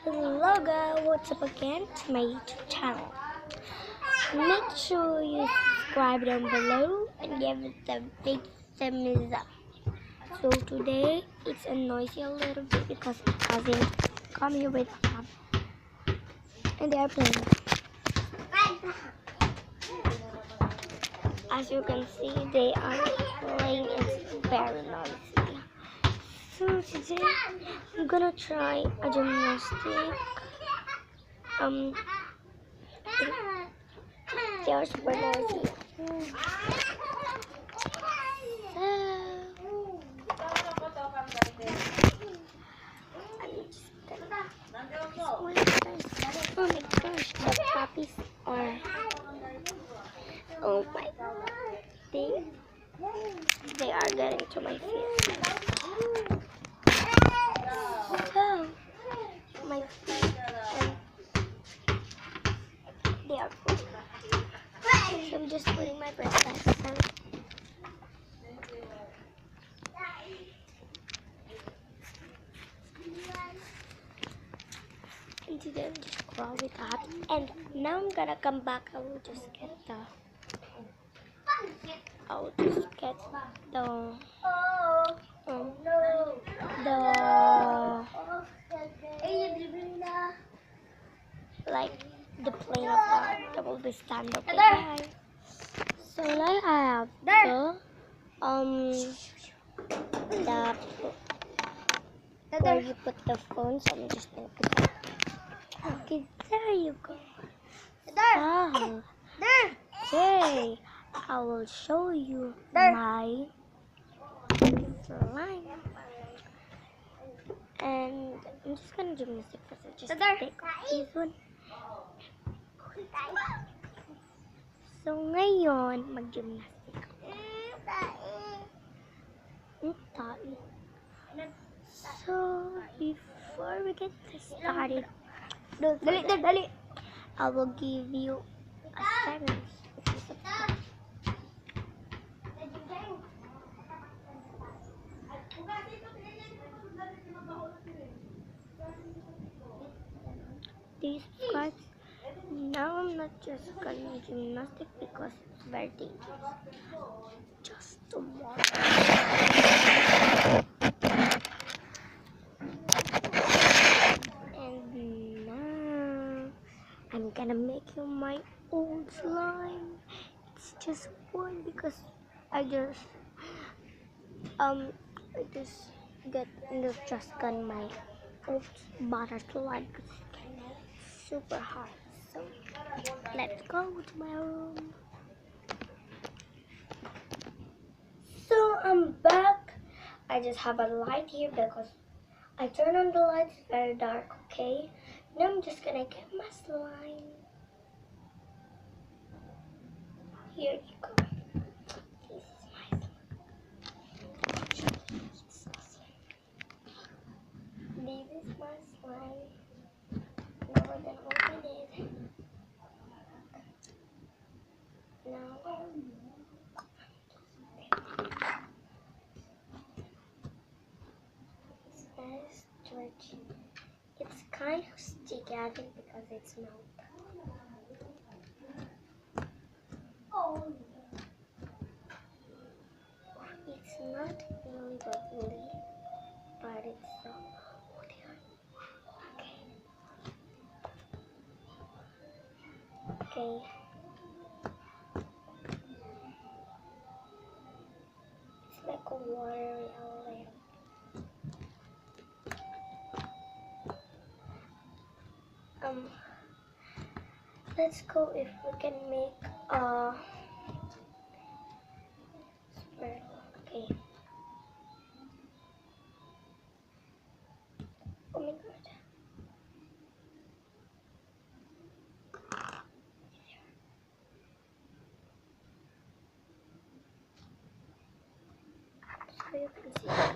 Hello guys, what's up again to my YouTube channel. Make sure you subscribe down below and give it a big thumbs up. So today it's a noisy a little bit because my cousin come here with them and they are playing. As you can see, they are playing. It's very noisy. So today I'm gonna try a gymnastic. They are super noisy. Oh my gosh, the puppies are. Oh my. They are getting to my feet. So my feet and they are full. So I'm just putting my breakfast on. And today I'm just crawl with that. And now I'm gonna come back. I will just get the like the plane of that will be stand up. Okay, bye. So like I have the where you put the phone, so I'm just gonna put that. Okay, there you go. Oh, okay, I will show you my slime. And I'm just gonna do music first. I just take off this one. So ngayon, mag-gymnastic ako. So before we get started, dali. I will give you a second. Please subscribe. Now I'm not just gonna gymnastic because it's very dangerous. Just to watch. And now I'm gonna make you my old slime. It's just one because I just got my old butter slime because it's super hard. So let's go to my room. So I'm back. I just have a light here because I turn on the light. It's very dark. Okay. Now I'm just gonna get my slime. Here you go. This is my slime. This is my slime. Now we're gonna open it. Now it's very stretchy. It's kind of sticky, I think, because it's milk. It's not really bubbly, but it's so. Okay. It's like a watery layer. Let's go if we can make a spread. Okay. Oh my god. So you can see.